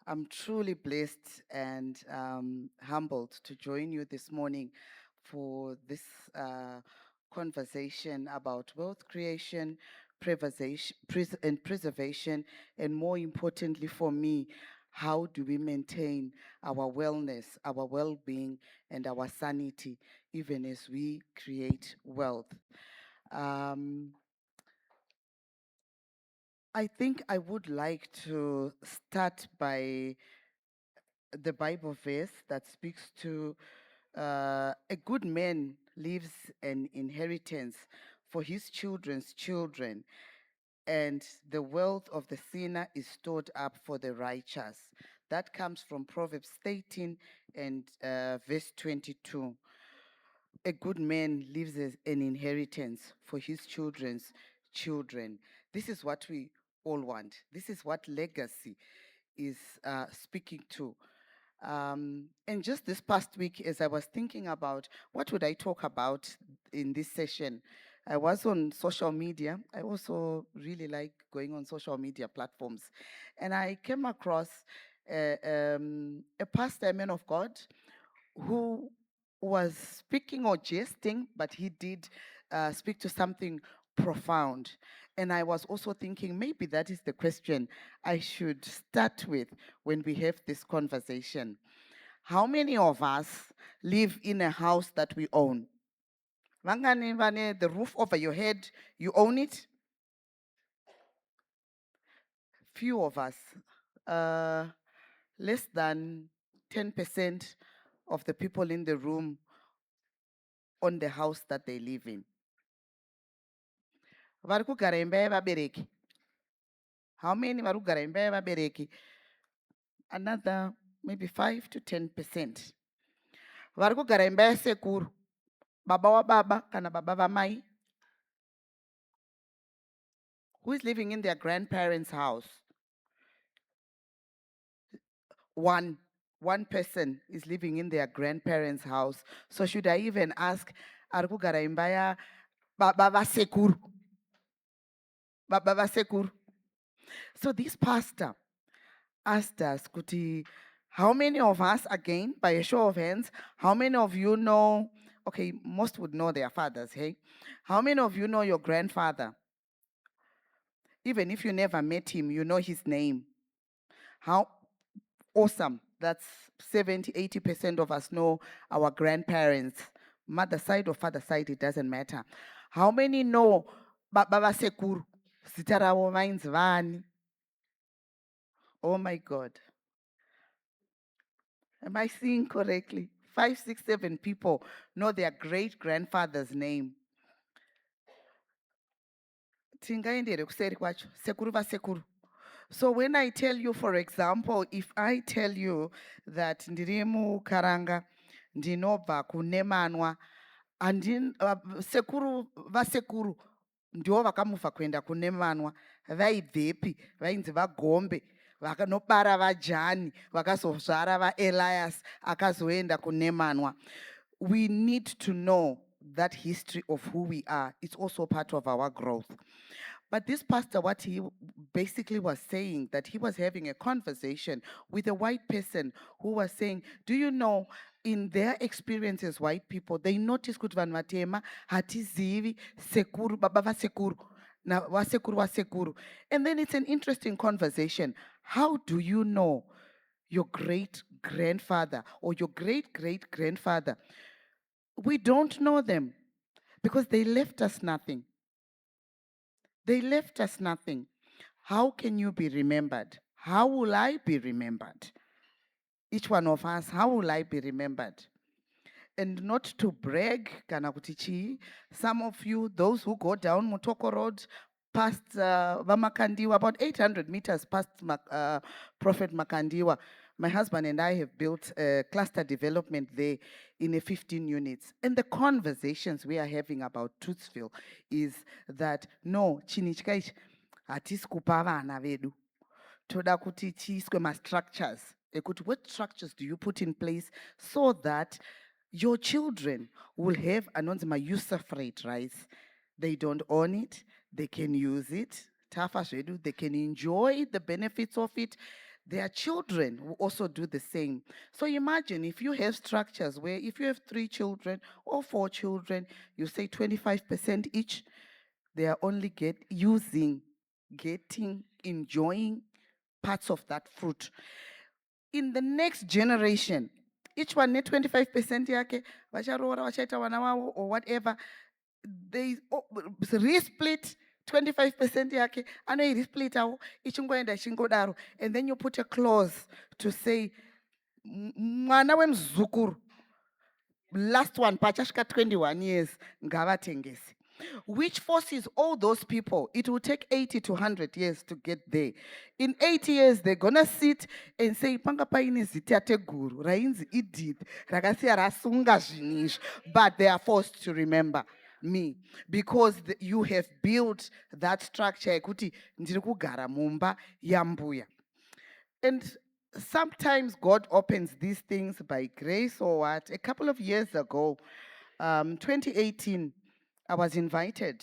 I'm truly blessed and humbled to join you this morning for this uh, conversation about wealth creation, and preservation, and more importantly for me, how do we maintain our wellness, our well being, and our sanity even as we create wealth? Um, I think I would like to start by the Bible verse that speaks to a good man leaves an inheritance for his children's children, and the wealth of the sinner is stored up for the righteous. That comes from Proverbs 13 and verse 22. A good man leaves an inheritance for his children's children. This is what we all want. This is what legacy is speaking to. And just this past week, as I was thinking about what would I talk about in this session, I was on social media. I also really like going on social media platforms, and I came across a pastor, a man of God, who was speaking or jesting, but he did speak to something profound. And I was also thinking maybe that is the question I should start with when we have this conversation. How many of us live in a house that we own? Vangani vane, the roof over your head, you own it? Few of us. Uh, Less than 10% of the people in the room own the house that they live in. Vari kugara imba yevabereki? How many vari kugara imba yevabereki? Another maybe 5 to 10%. Vari kugara imba yasekuru? Baba wa baba kana baba vamai? Who is living in their grandparents' house? One person is living in their grandparents' house. So should I even ask, ari kugara imba baba vasekuru? Baba vasekuru? So this pastor asked us, Kuti, how many of us, again, by a show of hands, how many of you know, okay, most would know their fathers, hey? How many of you know your grandfather? Even if you never met him, you know his name. How awesome. That's 70-80% of us know our grandparents. Mother side or father side, it doesn't matter. How many know Baba Sekuru? Sitarawo minds Vani. Oh my God. Am I seeing correctly? 5, 6, 7 people know their great grandfather's name. Tingaendere kuseri kwacho, sekuru vasekuru. So when I tell you, for example, if I tell you that ndiri muKaranga, ndinobva kuNemanwa, sekuru vasekuru ndivo vakamubva kuenda kuNemanwa, vaibvepi? Vainzi vaGombe, vakanobara vaJani, vakazozvara vaElias, akazoenda kuNemanwa. We need to know that history of who we are. It's also part of our growth. But this pastor, what he basically was saying, that he was having a conversation with a white person who was saying, do you know, in their experience as white people, they notice kuti vanhu vatema hatizivi sekuru, baba vasekuru, na vasekuru vasekuru. And then it's an interesting conversation. How do you know your great grandfather or your great great grandfather? We don't know them because they left us nothing. They left us nothing. How can you be remembered? How will I be remembered? Each one of us, how will I be remembered? And not to brag, kana kuti chi, some of you, those who go down Mutoko Road, past Vamakandiwa, about 800 meters past Prophet Makandiwa, my husband and I have built a cluster development there in a 15 units. And the conversations we are having about Tootsville is that, no, chinichikaichi, hatisi kupa vana vedu. Toda kuti chiiswe ma-structures. Ekuti, what structures do you put in place so that your children will have anonzi ma-user freight rights? They don't own it, they can use it. Tafa zvedu, they can enjoy the benefits of it. their children will also do the same. So imagine if you have structures where if you have 3 children or 4 children, you say 25% each, they are only getting, enjoying parts of that fruit. In the next generation, each one net 25% yake, vacharoora vachaita vana vavo or whatever, they resplit 25% yake, anoirisplitawo ichingoenda ichingodaro, and then you put a clause to say mwana wemuzukuru last one pachasvika 21 years ngavatengese, which forces all those people, it will take 80 to 100 years to get there. In 80 years, they're gonna sit and say, panga paine zita teguru, rainzi Edith, rakasiya rasunga zvinhu, but they are forced to remember me because you have built that structure yekuti ndiri kugara mumba yambuya. And sometimes God opens these things by grace or what. A couple of years ago, 2018, I was invited.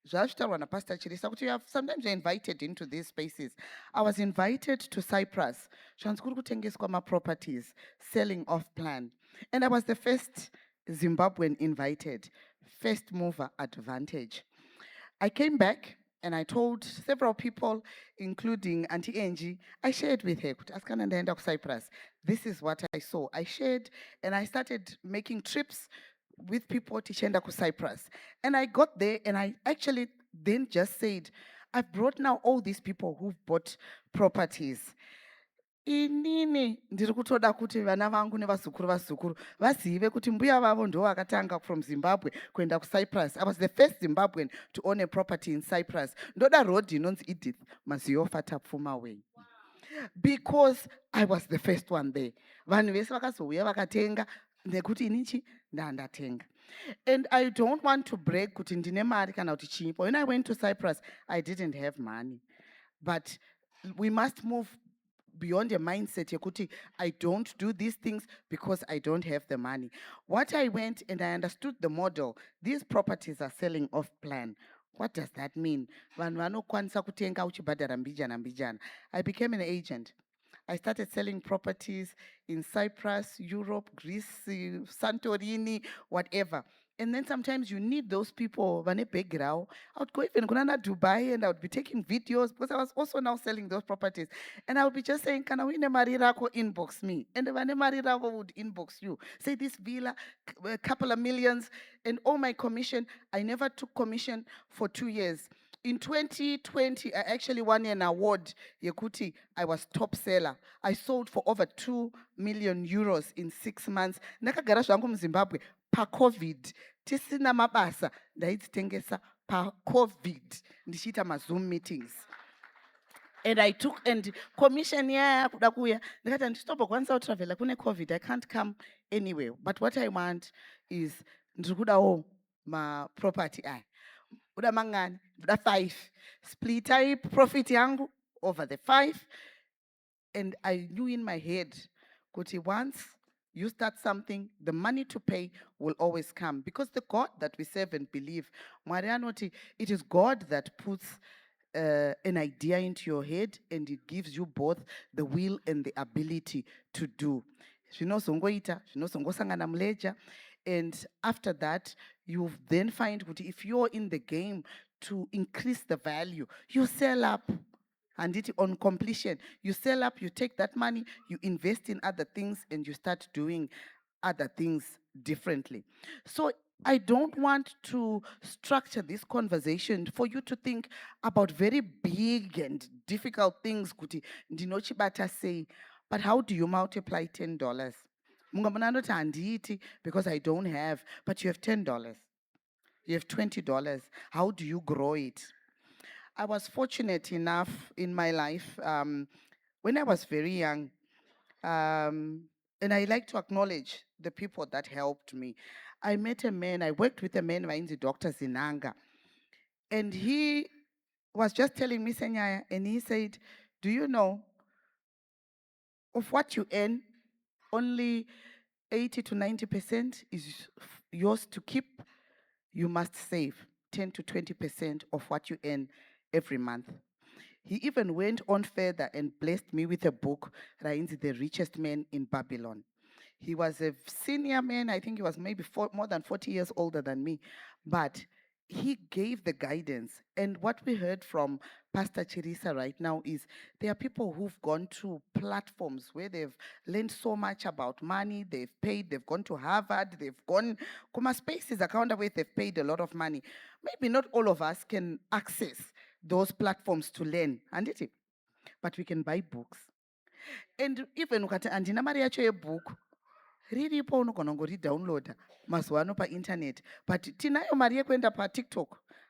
Pastor Chirisa, kuti sometimes you're invited into these spaces. I was invited to Cyprus. Properties, selling off plan. And I was the first Zimbabwean invited, first mover advantage. I came back and I told several people, including Auntie Angie, I shared with her, Askana and of Cyprus. This is what I saw. I shared and I started making trips with people to Tichenda Cyprus. And I got there and I actually then just said, I've brought now all these people who've bought properties. Inini ndiri kutoda kuti vana vangu nevazukuru vazive kuti mbuya vavo ndo vakatanga from Zimbabwe kuenda kuCyprus. I was the first Zimbabwean to own a property in Cyprus. Ndoda road inonzi Edith Maziofa Tapfuma way. Because I was the first one there. Vanhu vese vakazouya vakatenga nekuti inichi ndandatenga. And I don't want to brag kuti ndine mari kana kuti chipo. When I went to Cyprus, I didn't have money. But we must move beyond a mindset yekuti I don't do these things because I don't have the money. What I went and I understood the model, these properties are selling off plan. What does that mean? Vanokwanisa kutenga uchibhadhara mbijana mbijana. I became an agent. I started selling properties in Cyprus, Europe, Greece, Santorini, whatever. And then sometimes you need those people, I would go even to Dubai and I would be taking videos because I was also now selling those properties. And I would be just saying, can I win a Marirako inbox me? And Vane Marirako would inbox you. Say this villa, a couple of millions, and all my commission. I never took commission for 2 years. In 2020, I actually won an award, Yekuti. I was top seller. I sold for over 2 million euros in 6 months. Nakagara zvangu muZimbabwe pa COVID. Tisina mabasa, ndaidzitengesa pa COVID. Ndichiita ma-Zoom meetings. And I took, and commission kuda kuya. Ndikati ndistop kwanisa travel kune COVID. I can't come anywhere. But what I want is ndikudawo ma property aya. Uda mangani, uda 5. Split type profit yangu over the 5. And I knew in my head, kuti once you start something, the money to pay will always come. Because the God that we serve and believe, Marianoti, it is God that puts an idea into your head and it gives you both the will and the ability to do. And after that, you then find if you're in the game to increase the value, you sell up. And it on completion, you sell up, you take that money, you invest in other things, and you start doing other things differently. So I don't want to structure this conversation for you to think about very big and difficult things, kuti ndinochibata say, but how do you multiply $10? Because I don't have, but you have $10. You have $20. How do you grow it? I was fortunate enough in my life, when I was very young, and I like to acknowledge the people that helped me. I met a man, I worked with a man in the doctors in Anga, and he was just telling me, Senyaya, and he said, do you know, of what you earn, only 80 to 90% is yours to keep. You must save 10 to 20% of what you earn every month. He even went on further and blessed me with a book, Rainzi, The Richest Man in Babylon. He was a senior man. I think he was maybe more than 40 years older than me. But he gave the guidance. And what we heard from Pastor Chirisa right now is there are people who've gone to platforms where they've learned so much about money. They've paid, they've gone to Harvard, they've gone, Kuma Spaces account where they've paid a lot of money. Maybe not all of us can access those platforms to learn. And it, but we can buy books. And even ukati andina mari yacho yebhuku riripo unogona kungoridownloada mazuva ano painternet, but tinayo mari yekuenda patiktok.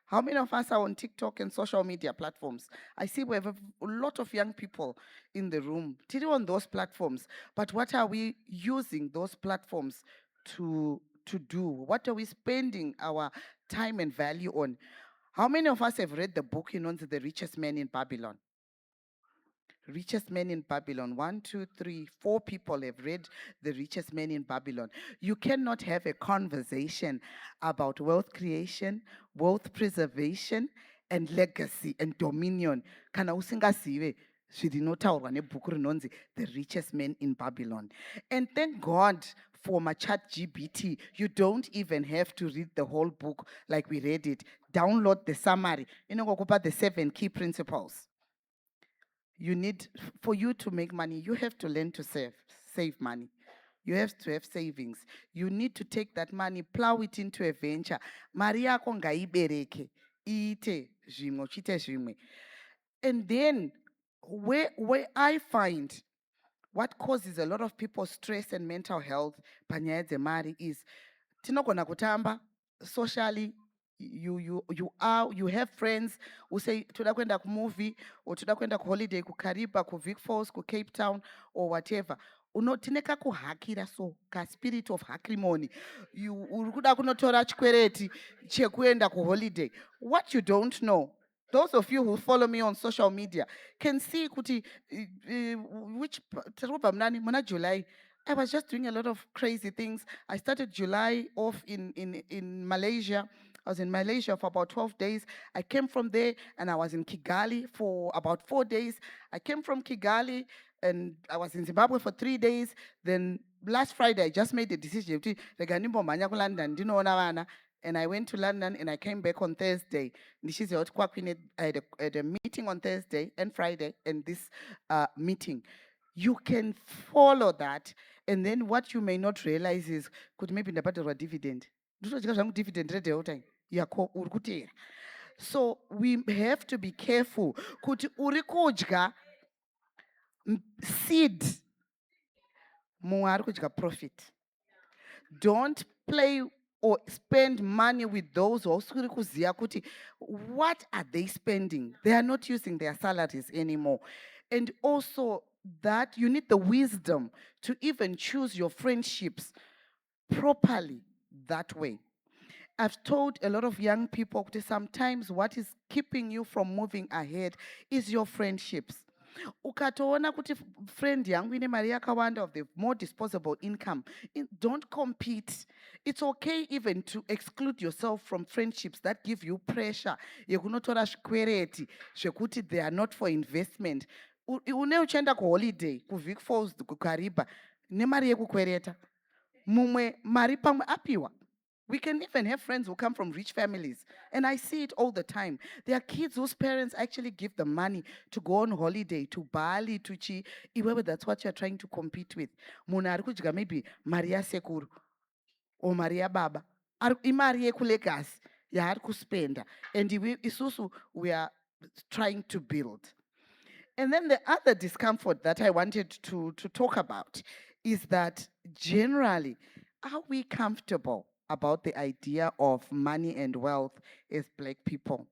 How many of us are on TikTok and social media platforms? I see we have a lot of young people in the room. Tiri on those platforms, but what are we using those platforms to do? What are we spending our time and value on? How many of us have read the book, The Richest Man in Babylon? Richest Man in Babylon. 1, 2, 3, 4 people have read The Richest Man in Babylon. You cannot have a conversation about wealth creation, wealth preservation, and legacy and dominion kana usingazive zvirinotaurwa nebhuku rinonzi The Richest Man in Babylon. And thank God for my ChatGPT. You don't even have to read the whole book like we read it. Download the summary. Inongokupa the 7 key principles. You need, for you to make money, you have to learn to save money. You have to have savings. You need to take that money, plow it into a venture. Mari yako ngaibereke, iite zvimwe, uchite zvimwe. And then, where I find what causes a lot of people stress and mental health panyaya dzemari is tinogona kutamba socially. You have friends who say toda kuenda movie or toda kuenda holiday kuKariba, kuVic Falls, kuCape Town or whatever. Unotineka kuhakira so ka spirit of hakrimony. You urikuda kunotora chikwereti chekuenda kuholiday. What you don't know, those of you who follow me on social media can see kuti which Mona July. I was just doing a lot of crazy things. I started July off in Malaysia. I was in Malaysia for about 12 days. I came from there and I was in Kigali for about 4 days. I came from Kigali and I was in Zimbabwe for 3 days. Then last Friday, I just made the decision. And I went to London and I came back on Thursday. I had a meeting on Thursday and Friday and this meeting. You can follow that, and then what you may not realize is could maybe ndabhadharwa dividend. Dividend rate time yako uri kuteera. So we have to be careful kuti uri kudya seed, mumwe ari kudya profit. Don't play or spend money with those who usiri kuziya kuti what are they spending? They are not using their salaries anymore. And also that you need the wisdom to even choose your friendships properly that way. I've told a lot of young people that sometimes what is keeping you from moving ahead is your friendships. Ukatoona kuti friend yangu ine mari yakawanda of the more disposable income, don't compete. It's okay even to exclude yourself from friendships that give you pressure yekunotora zvikwereti zvekuti they are not for investment. Une uchienda kuholiday kuVic Falls kuKariba nemari yekukwereta, mumwe mari pamwe apiwa. We can even have friends who come from rich families. And I see it all the time. There are kids whose parents actually give them money to go on holiday, to Bali, to Chi. Whether that's what you're trying to compete with. Munhu ari kudya maybe Maria Sekuru or Maria Baba. Imari yekulegacy yaari kuspenda. And isusu we are trying to build. And then the other discomfort that I wanted to talk about is that generally, are we comfortable about the idea of money and wealth as Black people?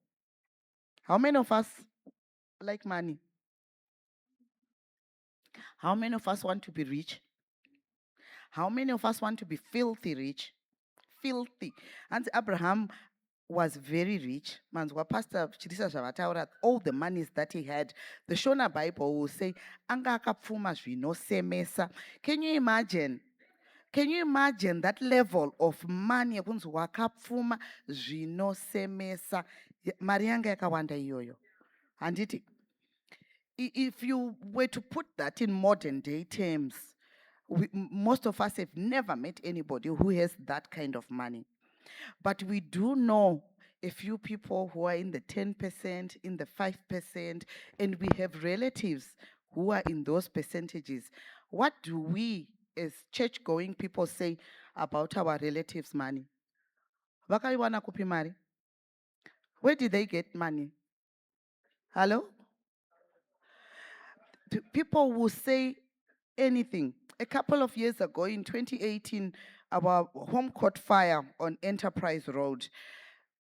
How many of us like money? How many of us want to be rich? How many of us want to be filthy rich? Filthy. And Abraham was very rich. Manzwa Pastor Chirisa Javataura, all the monies that he had, the Shona Bible will say, Anga Tapfuma zvino semesa. Can you imagine? Can you imagine that level of money? Kunzi wakapfuma zvino semesa. Mari yanga yakawanda iyoyo. Handiti? If you were to put that in modern day terms, most of us have never met anybody who has that kind of money. But we do know a few people who are in the 10%, in the 5%, and we have relatives who are in those percentages. What do we as church-going people say about our relatives' money? Vakaiwana kupi mari? Where did they get money? Hello? People will say anything. A couple of years ago, in 2018, our home caught fire on Enterprise Road.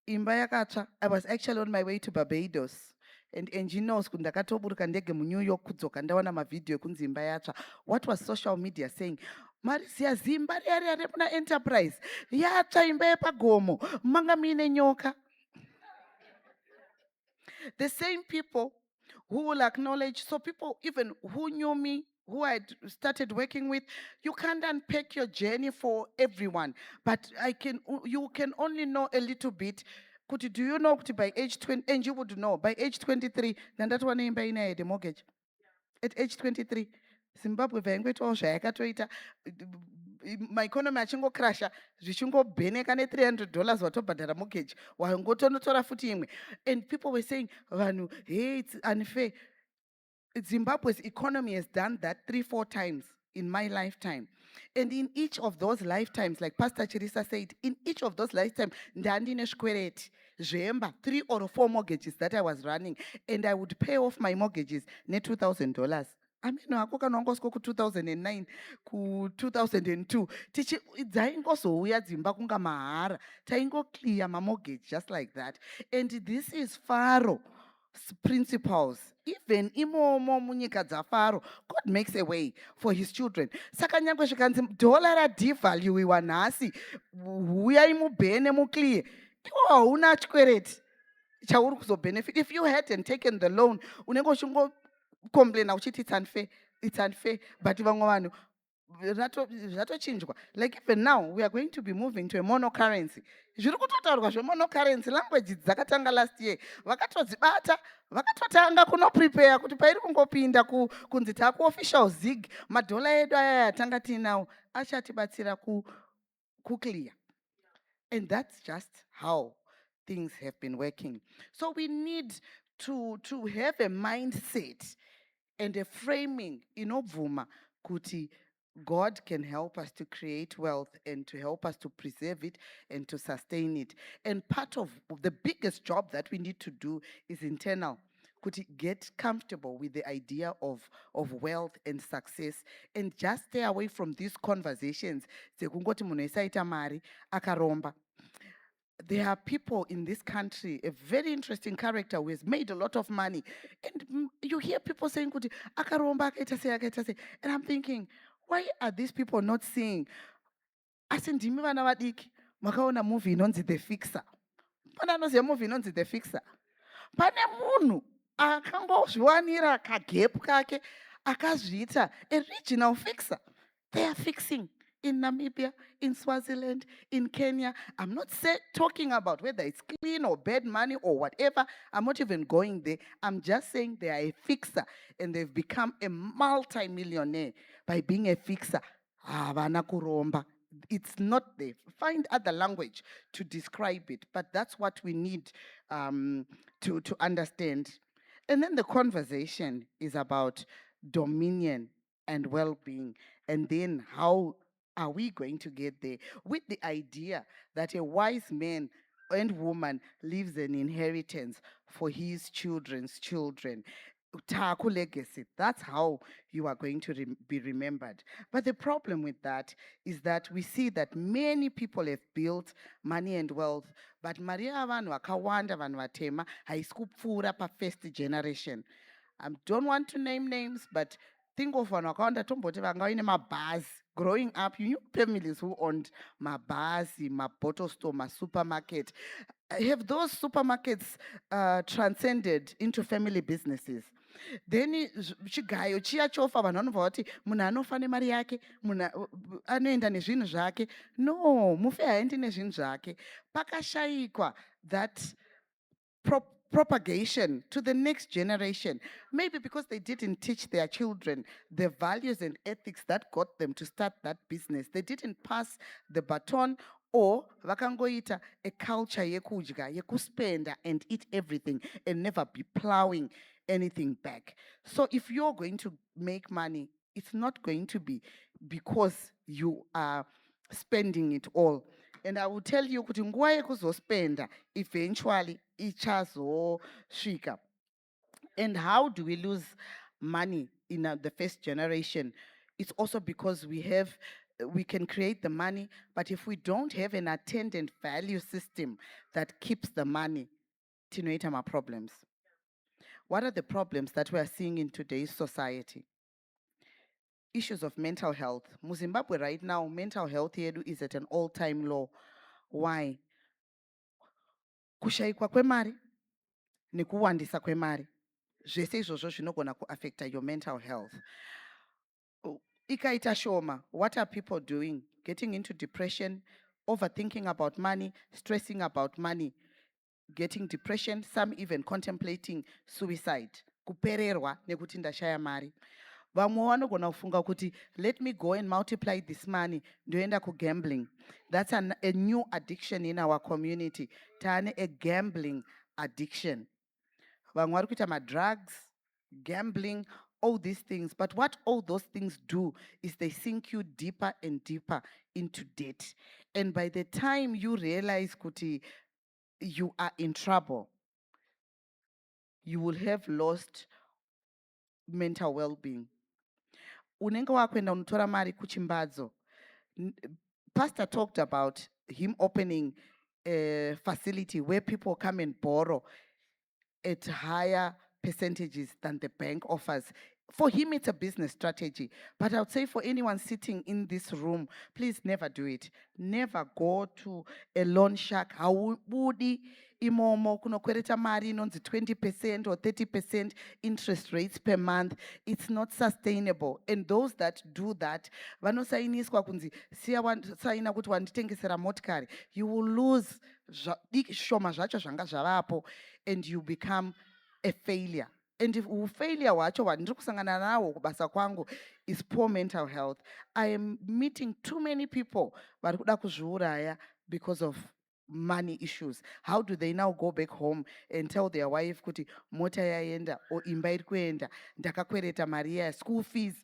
In Bayakacha, I was actually on my way to Barbados. And engineers kundakatoburuka ndege mu New York kudzoka ndawana mavideo ekunzi imba yatsva. What was social media saying? Mari siyazimba riya remuna Enterprise yatsva imba yepagomo manga muine nyoka. The same people who will acknowledge, so people even who knew me, who I started working with, you can't unpack your journey for everyone, but you can only know a little bit. Do you know by age 20, and you would know, by age 23, then that one ain't buying the mortgage. At age 23, Zimbabwe vaingwetawo zvayakatoita maeconomy achingokrasha zvichingobheneka ne$300 watobhadhara mortgage wangotonotora futi imwe. And people were saying vanhu hey, it's unfair. Zimbabwe's economy has done that 3-4 times in my lifetime. And in each of those lifetimes, like Pastor Chirisa said, in each of those lifetimes, ndandine zvikwereti zvemba 3 or 4 mortgages that I was running, and I would pay off my mortgages ne$2,000. Ameno hako kana wangosvika ku-2009 ku-2002 dzaingozouya dzimba kunga mahara, taingoclear mamortgage just like that. And this is Faro principles. Even imomo munyika dzafaro, God makes a way for his children. Saka nyangwe zvikanzi dollar radevaluiwa nhasi, huyai mubhene muclear, iwo hauna chikwereti chauri kuzobenefit. If you hadn't taken the loan, unenge uchingocomplaina uchiti it's unfair, it's unfair. But vamwe vanhu zvatochinjwa. Like even now, we are going to be moving to a monocurrency. Zviri kutotaurwa zvemonocurrency, language dzakatanga last year. Vakatodzibata, vakatotanga kunoprepare kuti pairi kungopinda kunzi takuofficial zig, madhola edu aya atanga tinawo achatibatsira kuclear. And that's just how things have been working. So we need to have a mindset and a framing inobvuma kuti God can help us to create wealth and to help us to preserve it and to sustain it. And part of the biggest job that we need to do is internal. Kuti get comfortable with the idea of wealth and success, and just stay away from these conversations. Sekungoti munhu esaita mari akaromba. There are people in this country, a very interesting character who has made a lot of money. And you hear people saying, akaromba akaita sei. And I'm thinking, why are these people not seeing? Asi ndimi vana vadiki, makaona movie inonzi The Fixer. Pana anoziva movie inonzi The Fixer. Pane munhu akangozviwanira kagepu kake akazviita a regional fixer. They are fixing in Namibia, in Swaziland, in Kenya. I'm not talking about whether it's clean or bad money or whatever. I'm not even going there. I'm just saying they are a fixer and they've become a multi-millionaire by being a fixer. Vana kuromba. It's not there. Find other language to describe it, but that's what we need to understand. And then the conversation is about dominion and well-being. And then how are we going to get there? With the idea that a wise man and woman leaves an inheritance for his children's children. Taku legacy. That's how you are going to be remembered. But the problem with that is that we see that many people have built money and wealth, but Maria vanhu vakawanda vanhu vatema haisikupfuura pa first generation. I don't want to name names, but think of vanhu vakawanda tomboti vanga vaine mabhazi. Growing up, you knew families who owned mabhazi, mabottle store, supermarket. Have those supermarkets transcended into family businesses? Then chigayo chiya chofa vanhu vanobva vati munhu anofa nemari yake, munhu anoenda nezvinhu zvake. No, mufi haendi nezvinhu zvake. Pakashayikwa that propagation to the next generation. Maybe because they didn't teach their children the values and ethics that got them to start that business. They didn't pass the baton, or vakangoita a culture yekudya, yekuspenda and eat everything and never be plowing anything back. So if you're going to make money, it's not going to be because you are spending it all. And I will tell you kuti nguva yekuzospenda eventually ichazosvika. And how do we lose money in the first generation? It's also because we can create the money, but if we don't have an attendant value system that keeps the money, tinoita ma problems. What are the problems that we are seeing in today's society? Issues of mental health. MuZimbabwe right now, mental health yedu is at an all-time low. Why? Kushaikwa kwemari nekuwandisa kwemari. Zvese izvozvo zvinogona kuaffecta your mental health. Ikaita shoma, what are people doing? Getting into depression, overthinking about money, stressing about money, getting depression, some even contemplating suicide. Kupererwa nekuti ndashaya mari. Vamwe vanogona kufunga kuti let me go and multiply this money ndoenda kugambling. That's a new addiction in our community. Tane a gambling addiction. Vamwe vari kuita madrugs, gambling, all these things. But what all those things do is they sink you deeper and deeper into debt. And by the time you realize kuti you are in trouble, you will have lost mental well-being. Unenge wakwenda unotora mari kuchimbadzo. Pastor talked about him opening a facility where people come and borrow at higher percentages than the bank offers. For him, it's a business strategy. But I would say for anyone sitting in this room, please never do it. Never go to a loan shark. Haubudi imomo kunokwereta mari inonzi 20% or 30% interest rates per month. It's not sustainable. And those that do that, vanosainiswa kunzi siya saina kuti wanditengesera motikari. You will lose shoma zvacho zvanga zvavapo and you become a failure. And if failure wacho wandiri kusangana nawo kubasa kwangu is poor mental health. I am meeting too many people vari kuda kuzviuraya because of money issues. How do they now go back home and tell their wife kuti mota yaenda or imba iri kuenda ndakakwereta mari ya school fees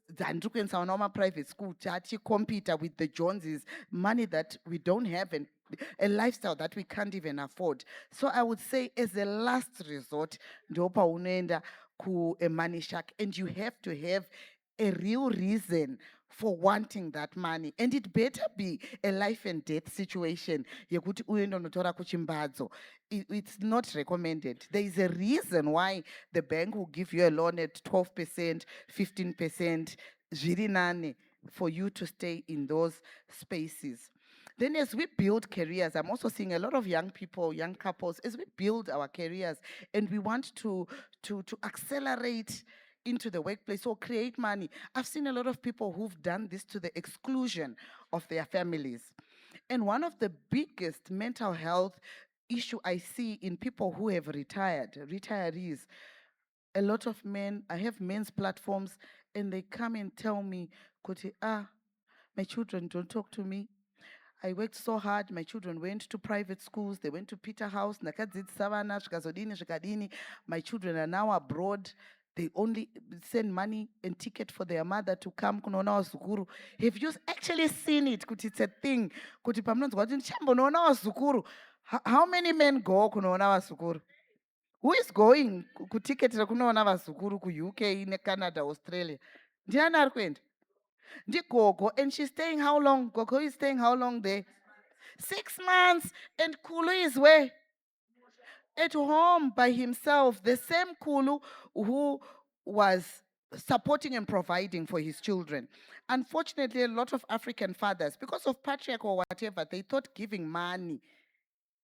dzandiri kuendesa vana vama-private school tati compete with the Joneses, money that we don't have and a lifestyle that we can't even afford. So I would say as a last resort, ndopa unoenda ku a money shack, and you have to have a real reason for wanting that money. And it better be a life and death situation. Yekuti uenda unotora kuchimbadzo. It's not recommended. There is a reason why the bank will give you a loan at 12%, 15%, zviri nane, for you to stay in those spaces. Then as we build careers, I'm also seeing a lot of young people, young couples, as we build our careers and we want to accelerate into the workplace or create money. I've seen a lot of people who've done this to the exclusion of their families. And one of the biggest mental health issue I see in people who have retired, retirees, a lot of men, I have men's platforms and they come and tell me, Kuti, my children don't talk to me. I worked so hard. My children went to private schools. They went to Peter House. My children are now abroad. They only send money and ticket for their mother to come kunoona wazukuru. Have you actually seen it? Kuti it's a thing. Kuti pamunonzwa kuti ndichambonoona wazukuru. How many men go kunoona wazukuru? Who is going kutiketera kunoona wazukuru ku UK, Canada, Australia? Ndiani ari kuenda? Gogo, and she's staying how long? Gogo is staying how long there? 6 months. And Kulu is where? At home by himself. The same Kulu who was supporting and providing for his children. Unfortunately, a lot of African fathers, because of patriarch or whatever, they thought giving money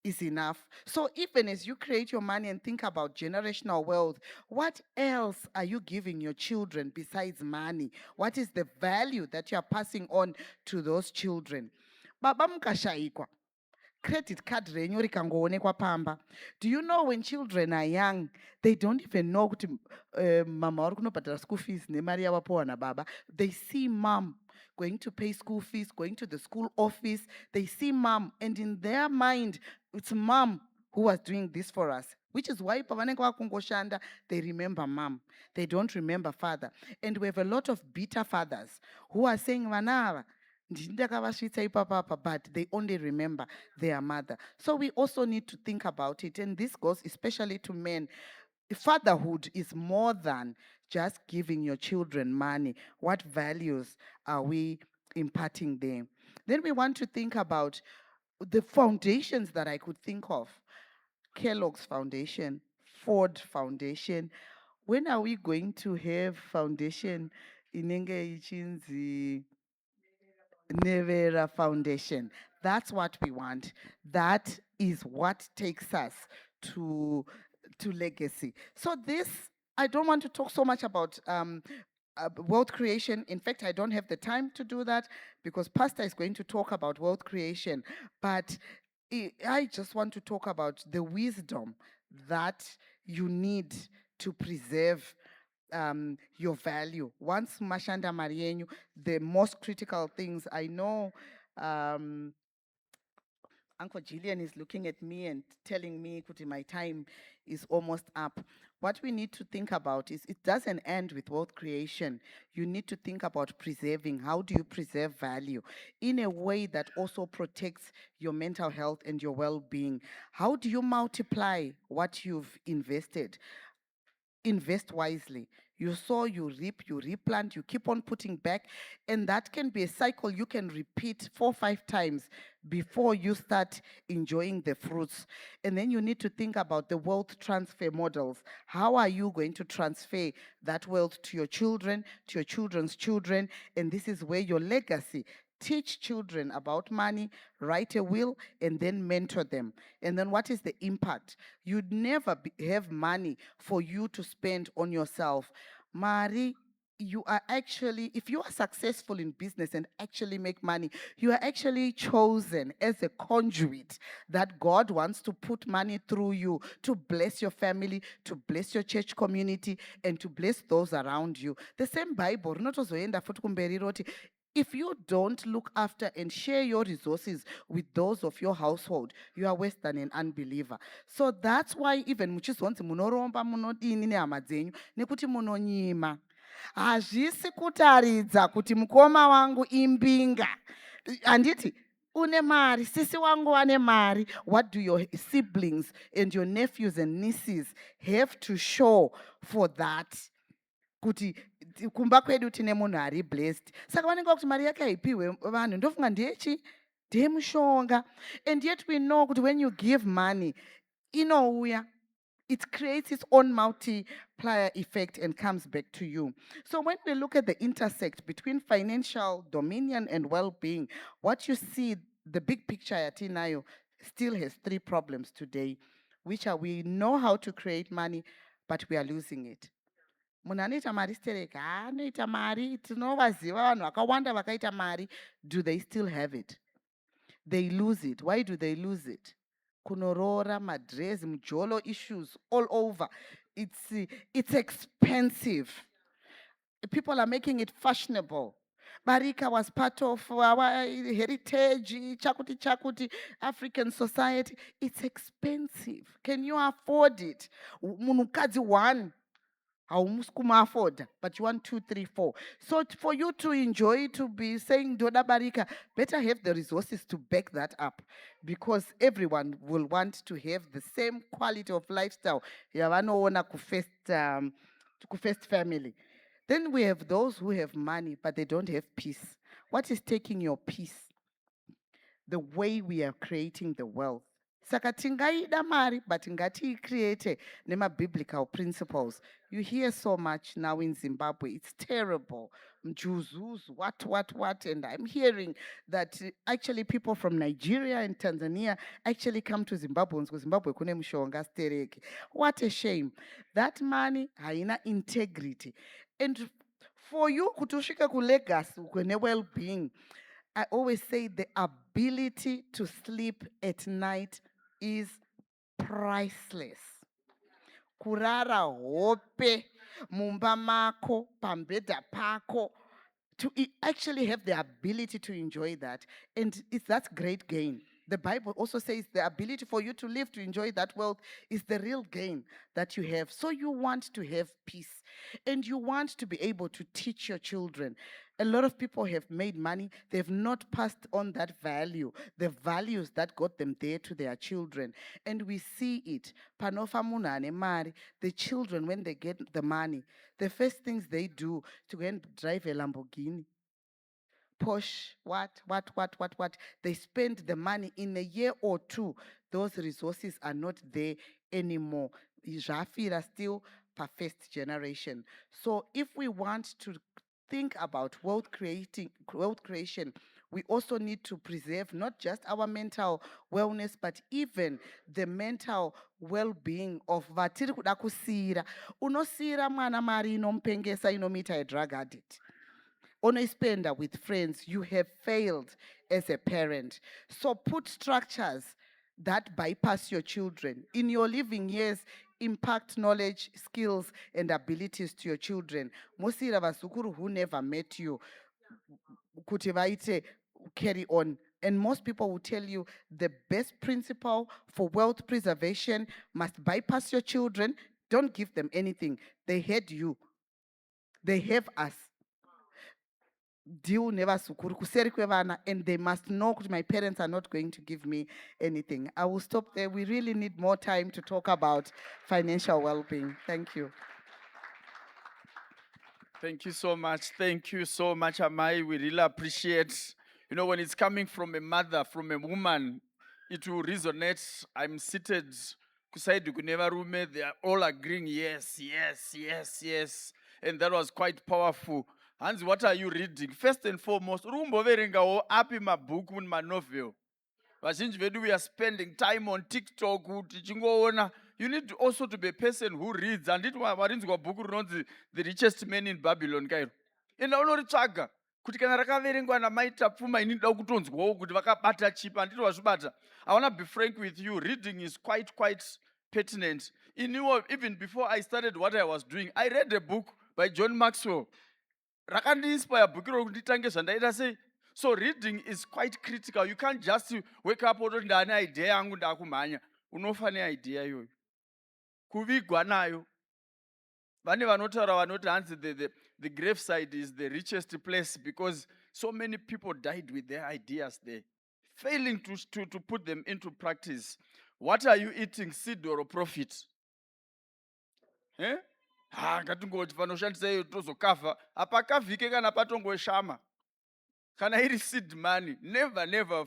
is enough. So even as you create your money and think about generational wealth, what else are you giving your children besides money? What is the value that you are passing on to those children? Baba mukashaikwa. credit card renyu rikangoonekwa pamba. Do you know when children are young, they don't even know kuti mama vari kunobhadhara school fees nemari yavapiwa nababa. They see mom going to pay school fees, going to the school office. They see mom, and in their mind, it's mom who was doing this for us. Which is why pavanenge vakungoshanda, they remember mom. They don't remember father. And we have a lot of bitter fathers who are saying, Vanava, but they only remember their mother. So we also need to think about it. And this goes especially to men. Fatherhood is more than just giving your children money. What values are we imparting them? Then we want to think about the foundations that I could think of. Kellogg's Foundation, Ford Foundation. When are we going to have foundation inenge ichinzi Nevera Foundation? That's what we want. That is what takes us to legacy. So this, I don't want to talk so much about wealth creation. In fact, I don't have the time to do that because Pastor is going to talk about wealth creation. But I just want to talk about the wisdom that you need to preserve your value. Once mashanda marienyu, the most critical things I know, Uncle Gillian is looking at me and telling me, Kuti, my time is almost up. What we need to think about is it doesn't end with wealth creation. You need to think about preserving. How do you preserve value in a way that also protects your mental health and your well-being? How do you multiply what you've invested? Invest wisely. You sow, you reap, you replant, you keep on putting back. And that can be a cycle you can repeat 4 or 5 times before you start enjoying the fruits. And then you need to think about the wealth transfer models. How are you going to transfer that wealth to your children, to your children's children? And this is where your legacy. Teach children about money, write a will, and then mentor them. And then what is the impact? You'd never have money for you to spend on yourself. Mari, you are actually, if you are successful in business and actually make money, you are actually chosen as a conduit that God wants to put money through you to bless your family, to bless your church community, and to bless those around you. The same Bible, if you don't look after and share your resources with those of your household, you are worse than an unbeliever. So that's why even muchizonzi munoromba munodini nehama dzenyu nekuti munonyima. Hazvisi kutaridza kuti mukoma wangu imbinga. Handiti une mari, sisi wangu ane mari. What do your siblings and your nephews and nieces have to show for that? Kuti kumba kwedu tine munhu ari blessed. Saka vanenge kuti mari yake haipiwe vanhu. Ndofunga ndechi ndemushonga. And yet we know kuti when you give money, inouya. It creates its own multiplier effect and comes back to you. So when we look at the intersect between financial dominion and well-being, what you see, the big picture at Inayo still has 3 problems today, which are we know how to create money, but we are losing it. Munhu anoita mari stereka, anoita mari, tinovaziva vanhu vakawanda vakaita mari. Do they still have it? They lose it. Why do they lose it? Kunorora, madress, mjolo issues all over. It's expensive. People are making it fashionable. Barika was part of our heritage, chakuti, African society. It's expensive. Can you afford it? Munukadzi one. Afford, but you want 2, 3, 4. So for you to enjoy, to be saying Doda Barika, better have the resources to back that up, because everyone will want to have the same quality of lifestyle. First family. Then we have those who have money, but they don't have peace. What is taking your peace? The way we are creating the wealth. Saka tingaida mari, but ngatiicreate nema-biblical principles. You hear so much now in Zimbabwe. It's terrible. Mjuzus, what. And I'm hearing that actually people from Nigeria and Tanzania actually come to Zimbabwe because Zimbabwe kune mushonga stereki. What a shame. That money haina integrity. And for you kutushika ku legacy kune well-being, I always say the ability to sleep at night is priceless. Kurara hope mumba mako pambeda pako, to actually have the ability to enjoy that, and that's great gain. The Bible also says the ability for you to live, to enjoy that wealth, is the real gain that you have. So you want to have peace, and you want to be able to teach your children. A lot of people have made money, they've not passed on that value, the values that got them there, to their children. And we see it. Panofa munhu ane mari, the children, when they get the money, the first things they do to go and drive a Lamborghini, Porsche, what. They spend the money in a year or two. Those resources are not there anymore. Jafira still per first generation. So if we want to think about wealth creation, we also need to preserve not just our mental wellness, but even the mental well-being of vatiri kuda kusira. Unosira mwana mari inomupengesa inomita a drug addict. Unoispenda with friends, you have failed as a parent. So put structures that bypass your children. In your living years, impact knowledge, skills, and abilities to your children. Mosira vasukuru who never met you, kuti vaite carry on. And most people will tell you the best principle for wealth preservation must bypass your children. Don't give them anything. They had you. They have us. Deal never sukuru kuseri kwevana, and they must know that my parents are not going to give me anything. I will stop there. We really need more time to talk about financial well-being. Thank you. Thank you so much. Thank you so much, Amai. We really appreciate, when it's coming from a mother, from a woman, it will resonate. I'm seated beside Kunevarume. They are all agreeing, yes. And that was quite powerful. Hans, what are you reading? First and foremost, rumbo verengawo api mabhuku manovel. Vazhinji vedu we are spending time on TikTok tichingoona. You need also to be a person who reads. And warinzwa bhuku rinonzi The Richest Man in Babylon kairo. Enda unoritsvaga kuti kana rakaverengwa namai Tapfuma inida kutonzwawo kuti vakabata chipa, handiti wazvibata. I want to be frank with you, reading is quite pertinent. Even before I started what I was doing, I read a book by John Maxwell. Rakandiinspire bhuku iro kuti nditange zvandaita sei. So reading is quite critical. You can't just wake up and ndane idea yangu ndakumhanya. Unofa neidea iyoyo. Kuvigwa nayo. Vane vanotaura vanoti hanzi the graveside is the richest place because so many people died with their ideas there, failing to put them into practice. What are you eating, seed or profit? Ngatingoti panoshandisa iyo tozokafa. Apakavhike kana patongoshama. Kana iri seed money, never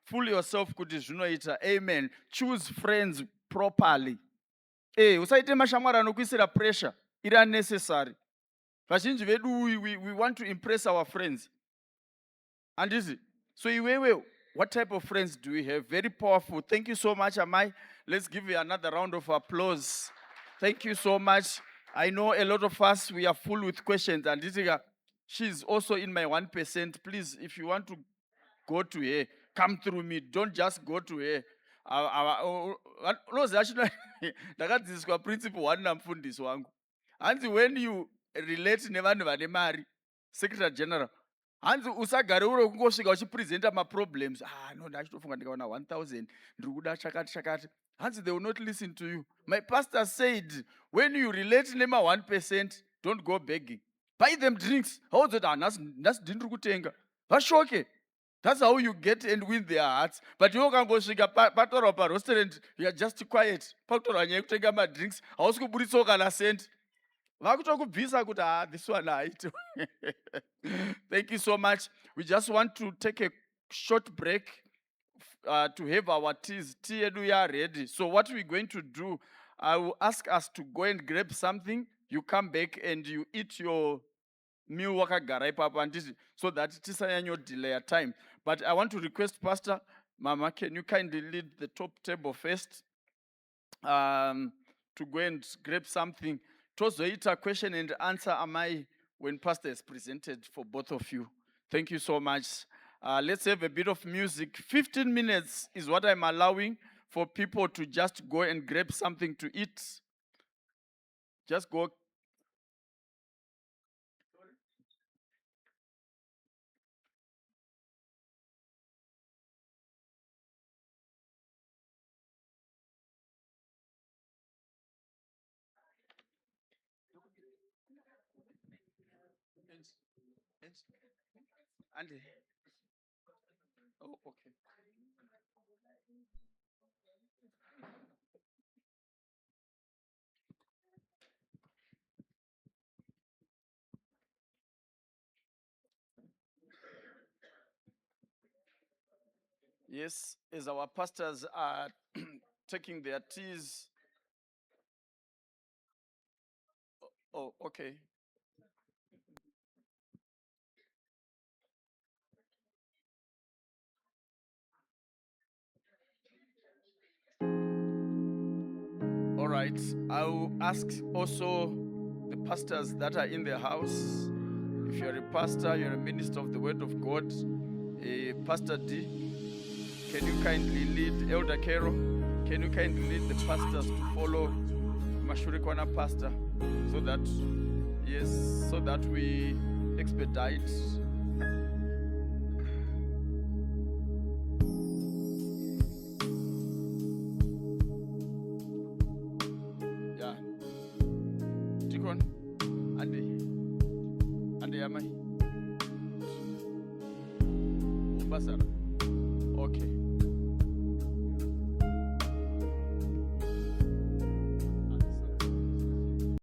fool yourself kuti zvinoita. Amen. Choose friends properly. Usaite mashamwari anokuisira pressure iri unnecessary. Vazhinji vedu we want to impress our friends. And is it? So iwewe, what type of friends do we have? Very powerful. Thank you so much, Amai. Let's give you another round of applause. Thank you so much. I know a lot of us, we are full with questions. And she's also in my 1%. Please, if you want to go to her, come through me. Don't just go to her. Ndakadzidziswa principle one namfundisi wangu. Hanzi when you relate nevanhu vane mari, Secretary General, hanzi usagare uro kungosvika uchipresenta maproblems. No, ndachitofunga ndikaona 1000 ndiri kuda chakati. Hanzi they will not listen to you. My pastor said, when you relate nema 1%, don't go begging. Buy them drinks. How that nasi ndiri kutenga. Vashoke. That's how you get and win their hearts. But you can go to a restaurant, you are just quiet. Paktora nyaya kutenga ma drinks. Hausi kuburitsa kana cent. Vakutokubvisa kuti this one haiti. Thank you so much. We just want to take a short break to have our teas. Tea edu ya ready. So what we're going to do, I will ask us to go and grab something. You come back and you eat your meal wakagara ipapo handiti, so that tisanyanyo delay time. But I want to request Pastor Mama, can you kindly lead the top table first to go and grab something. Tozoita question and answer Amai when Pastor is presented for both of you. Thank you so much. Let's have a bit of music. 15 minutes is what I'm allowing for people to just go and grab something to eat. Just go. Andy. Oh, okay. Yes, as our pastors are taking their teas. Oh, okay. All right. I'll ask also the pastors that are in the house. If you're a pastor, you're a minister of the Word of God, Pastor D, can you kindly lead Elder Carol? Can you kindly lead the pastors to follow Mashurikwana Pastor so that, yes, so that we expedite. Yeah. Deacon, Andy, am I? Pastor. Okay.